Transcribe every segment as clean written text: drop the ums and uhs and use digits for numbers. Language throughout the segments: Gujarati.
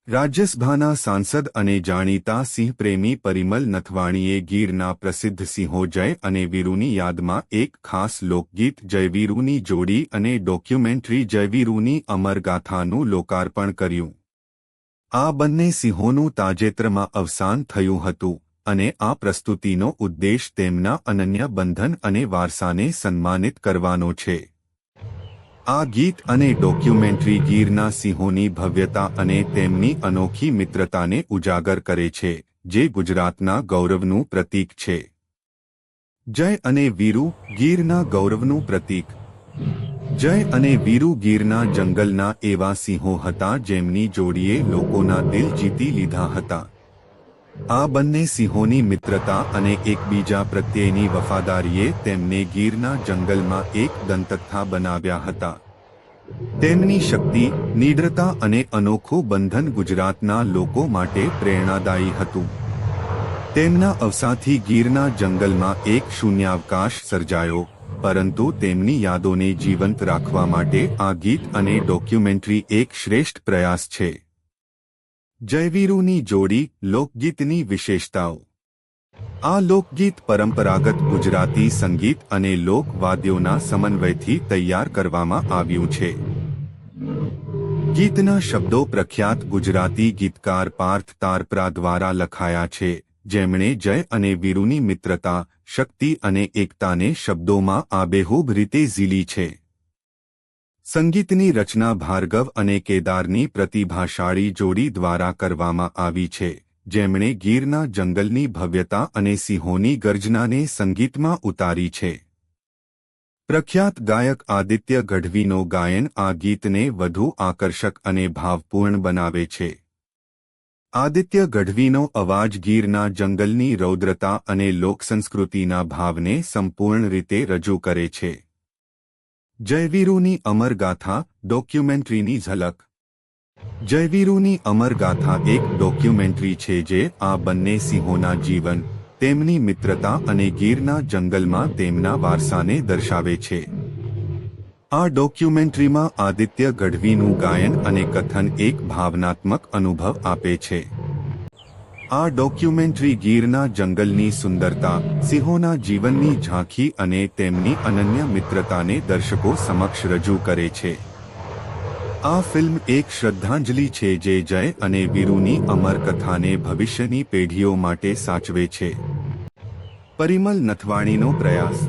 રાજ્યસભાના સાંસદ અને જાણીતા સિંહપ્રેમી પરિમલ નથવાણીએ ગીરના પ્રસિદ્ધ સિંહો જય અને વીરુની યાદમાં એક ખાસ લોકગીત જયવીરુની જોડી અને ડોક્યુમેન્ટરી જયવીરુની અમરગાથાનું લોકાર્પણ કર્યું. આ બંને સિંહોનું તાજેતરમાં અવસાન થયું હતું અને આ પ્રસ્તુતિનો ઉદ્દેશ તેમના અનન્ય બંધન અને વારસાને સન્માનિત કરવાનો છે. આ ગીત અને ડોક્યુમેન્ટરી ગીરના સિંહોની ભવ્યતા અને તેમની અનોખી મિત્રતાને ઉજાગર કરે છે, જે ગુજરાતના ગૌરવનું પ્રતીક છે. જય અને વીરુ ગીરના ગૌરવનું પ્રતીક. જય અને વીરુ ગીરના જંગલના એવા સિંહો હતા જેમની જોડીએ લોકોના દિલ જીતી લીધા હતા. આ બંને સિંહોની મિત્રતા અને એકબીજા પ્રત્યેની વફાદારીએ તેમને ગીરના જંગલમાં એક દંતકથા બનાવ્યા હતા. તેમની શક્તિ, નિડરતા અને અનોખું બંધન ગુજરાતના લોકો માટે પ્રેરણાદાયી હતું. તેમના અવસાનથી ગીરના જંગલમાં એક શૂન્યાવકાશ સર્જાયો, પરંતુ તેમની યાદોને જીવંત રાખવા માટે આ ગીત અને ડોક્યુમેન્ટરી એક શ્રેષ્ઠ પ્રયાસ છે. જયવીરુની જોડી લોકગીતની વિશેષતાઓ. આ લોકગીત પરંપરાગત ગુજરાતી સંગીત અને લોકવાદ્યોના સમન્વયથી તૈયાર કરવામાં આવ્યું છે. ગીતના શબ્દો પ્રખ્યાત ગુજરાતી ગીતકાર પાર્થ તારપરા દ્વારા લખાયા છે, જેમણે જય અને વીરુની મિત્રતા, શક્તિ અને એકતાને શબ્દોમાં આબેહૂબ રીતે ઝીલી છે. સંગીતની રચના ભાર્ગવ અને કેદારની પ્રતિભાશાળી જોડી દ્વારા કરવામાં આવી છે, જેમણે ગીરના જંગલની ભવ્યતા અને સિંહોની ગર્જનાને સંગીતમાં ઉતારી છે. પ્રખ્યાત ગાયક આદિત્ય ગઢવીનો ગાયન આ ગીતને વધુ આકર્ષક અને ભાવપૂર્ણ બનાવે છે. આદિત્ય ગઢવીનો અવાજ ગીરના જંગલની રૌદ્રતા અને લોકસંસ્કૃતિના ભાવને સંપૂર્ણ રીતે રજૂ કરે છે. જયવીરુની અમરગાથા ડોક્યુમેન્ટરીની ઝલક. જયવીરુની અમરગાથા એક ડોક્યુમેન્ટરી છે જે આ બંને સિંહોના જીવન, તેમની મિત્રતા અને ગીરના જંગલમાં તેમના વારસાને દર્શાવે છે. આ ડોક્યુમેન્ટરીમાં આદિત્ય ગઢવીનું ગાયન અને કથન એક ભાવનાત્મક અનુભવ આપે છે. આ ડોક્યુમેન્ટરી ગીરના જંગલની સુંદરતા, સિંહોના જીવનની ઝાંખી અને તેમની અનન્ય મિત્રતાને દર્શકો સમક્ષ રજૂ કરે છે. આ ફિલ્મ એક શ્રદ્ધાંજલિ છે જે જય અને વીરુની અમર કથાને ભવિષ્યની પેઢીઓ માટે સાચવે છે. પરિમલ નથવાણીનો પ્રયાસ.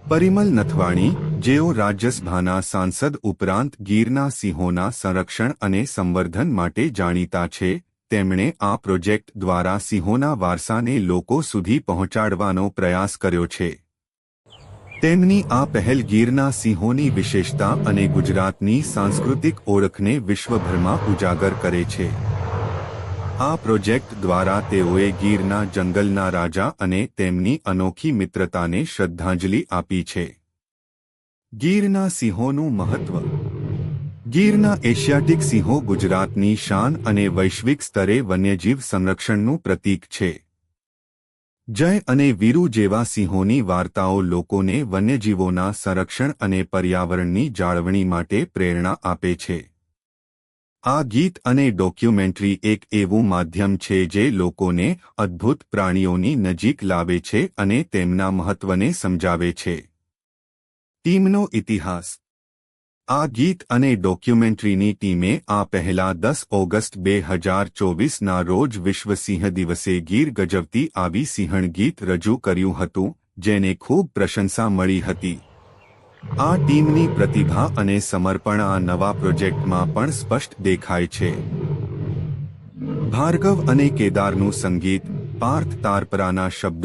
પરિમલ નથવાણી, જેઓ રાજ્યસભાના સાંસદ ઉપરાંત ગીરના સિંહોના સંરક્ષણ અને સંવર્ધન માટે જાણીતા છે, તેમણે આ પ્રોજેક્ટ દ્વારા સિંહોના વારસાને લોકો સુધી પહોંચાડવાનો પ્રયાસ કર્યો છે. તેમની આ પહેલ ગીરના સિંહોની વિશેષતા અને ગુજરાતની સાંસ્કૃતિક ઓળખને વિશ્વભરમાં ઉજાગર કરે છે. આ પ્રોજેક્ટ દ્વારા તેઓએ ગીરના જંગલના રાજા અને તેમની અનોખી મિત્રતાને શ્રદ્ધાંજલિ આપી છે. ગીરના સિંહોનું મહત્વ. ગીરના એશિયાટિક સિંહો ગુજરાતની શાન અને વૈશ્વિક સ્તરે વન્યજીવ સંરક્ષણનું પ્રતીક છે. જય અને વીરુ જેવા સિંહોની વાર્તાઓ લોકોને વન્યજીવોના સંરક્ષણ અને પર્યાવરણની જાળવણી માટે પ્રેરણા આપે છે. આ ગીત અને ડોક્યુમેન્ટરી એક એવું માધ્યમ છે જે લોકોને અદ્ભુત પ્રાણીઓની નજીક લાવે છે અને તેમના મહત્વને સમજાવે છે. ટીમનો ઇતિહાસ. આ ગીત અને ડોક્યુમેન્ટરીની ટીમે આ પહેલા 10 ઓગસ્ટ 2024ના રોજ વિશ્વ સિંહ દિવસે ગીર ગજવતી આવી સિંહણ ગીત રજૂ કર્યું હતું, જેને ખૂબ પ્રશંસા મળી હતી. આ ટીમની પ્રતિભા અને સમર્પણ આ નવા પ્રોજેક્ટમાં પણ સ્પષ્ટ દેખાય છે. ભાર્ગવ અને કેદારનું સંગીત, પાર્થ તારપરાના શબ્દો